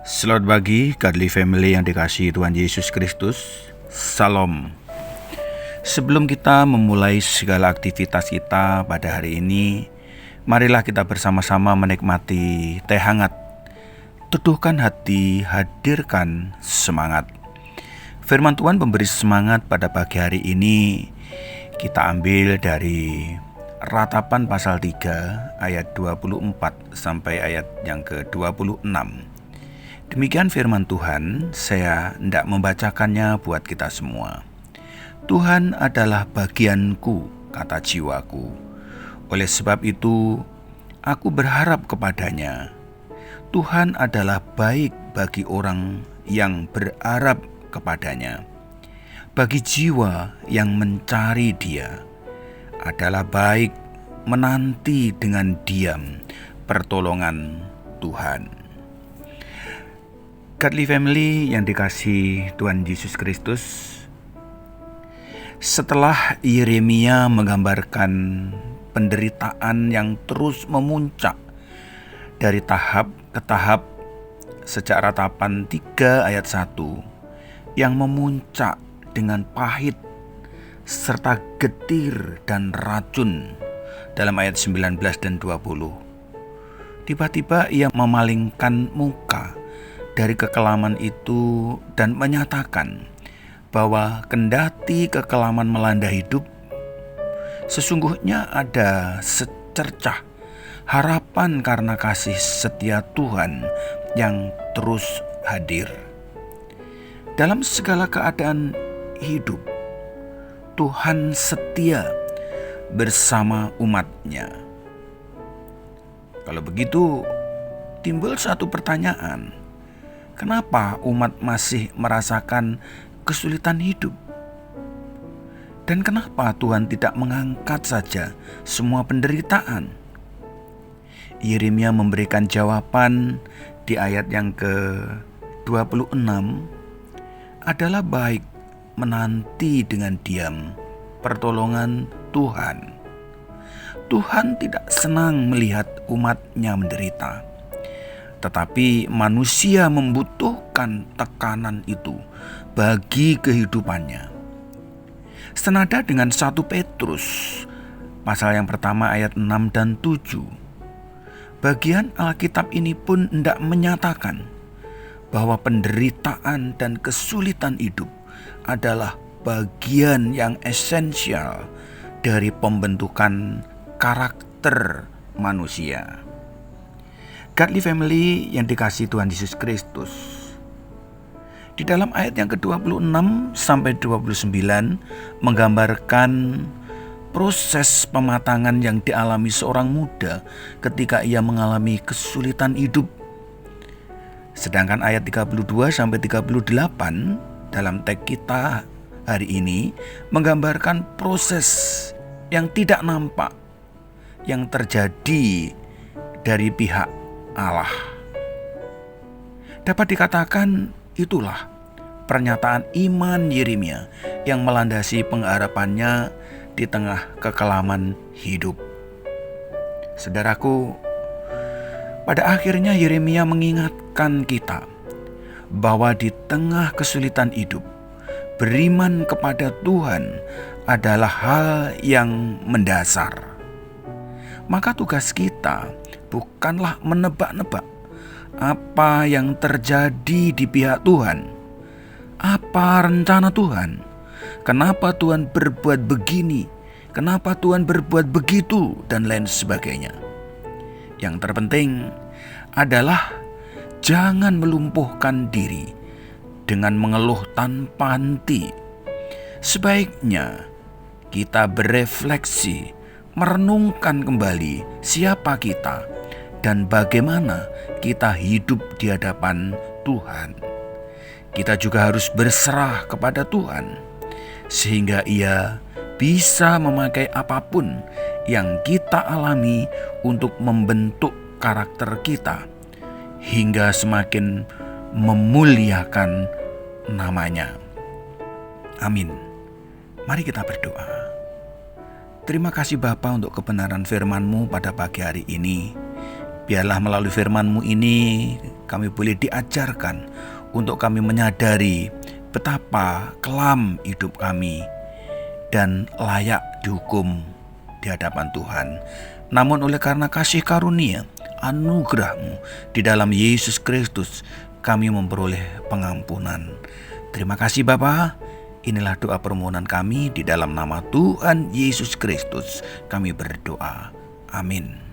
Selamat pagi, Godly Family yang dikasihi Tuhan Yesus Kristus. Salam. Sebelum kita memulai segala aktivitas kita pada hari ini, marilah kita bersama-sama menikmati teh hangat. Teduhkan hati, hadirkan semangat. Firman Tuhan memberi semangat pada pagi hari ini. Kita ambil dari Ratapan pasal 3 ayat 24 sampai ayat yang ke-26. Demikian firman Tuhan, saya hendak membacakannya buat kita semua. Tuhan adalah bagianku, kata jiwaku. Oleh sebab itu, aku berharap kepadanya. Tuhan adalah baik bagi orang yang berharap kepadanya. Bagi jiwa yang mencari Dia, adalah baik menanti dengan diam pertolongan Tuhan. Godly Family yang dikasihi Tuhan Yesus Kristus, setelah Yeremia menggambarkan penderitaan yang terus memuncak dari tahap ke tahap sejak Ratapan 3 ayat 1 yang memuncak dengan pahit serta getir dan racun dalam ayat 19 dan 20. Tiba-tiba ia memalingkan muka dari kekelaman itu dan menyatakan bahwa kendati kekelaman melanda hidup, sesungguhnya ada secercah harapan karena kasih setia Tuhan yang terus hadir. Dalam segala keadaan hidup, Tuhan setia bersama umat-Nya. Kalau begitu, timbul satu pertanyaan. Kenapa umat masih merasakan kesulitan hidup? Dan kenapa Tuhan tidak mengangkat saja semua penderitaan? Yeremia memberikan jawaban di ayat yang ke-26, adalah baik menanti dengan diam pertolongan Tuhan. Tuhan tidak senang melihat umat-Nya menderita. Tetapi manusia membutuhkan tekanan itu bagi kehidupannya. Senada dengan 1 Petrus pasal yang pertama ayat 6 dan 7. Bagian Alkitab ini pun hendak menyatakan bahwa penderitaan dan kesulitan hidup adalah bagian yang esensial dari pembentukan karakter manusia. Godly Family yang dikasihi Tuhan Yesus Kristus, di dalam ayat yang ke-26 sampai 29 menggambarkan proses pematangan yang dialami seorang muda ketika ia mengalami kesulitan hidup. Sedangkan ayat 32 sampai 38 dalam teks kita hari ini menggambarkan proses yang tidak nampak yang terjadi dari pihak Allah. Dapat dikatakan itulah pernyataan iman Yeremia yang melandasi pengharapannya di tengah kekelaman hidup. Saudaraku, pada akhirnya Yeremia mengingatkan kita bahwa di tengah kesulitan hidup, beriman kepada Tuhan adalah hal yang mendasar. Maka tugas kita bukanlah menebak-nebak apa yang terjadi di pihak Tuhan. Apa rencana Tuhan? Kenapa Tuhan berbuat begini? Kenapa Tuhan berbuat begitu? Dan lain sebagainya. Yang terpenting adalah jangan melumpuhkan diri dengan mengeluh tanpa henti. Sebaiknya kita berefleksi, merenungkan kembali siapa kita dan bagaimana kita hidup di hadapan Tuhan. Kita juga harus berserah kepada Tuhan, sehingga Ia bisa memakai apapun yang kita alami untuk membentuk karakter kita, hingga semakin memuliakan nama-Nya. Amin. Mari kita berdoa. Terima kasih Bapa untuk kebenaran firman-Mu pada pagi hari ini. Biarlah melalui firman-Mu ini kami boleh diajarkan untuk kami menyadari betapa kelam hidup kami dan layak dihukum di hadapan Tuhan. Namun oleh karena kasih karunia, anugerah-Mu di dalam Yesus Kristus, kami memperoleh pengampunan. Terima kasih Bapa. Inilah doa permohonan kami di dalam nama Tuhan Yesus Kristus. Kami berdoa. Amin.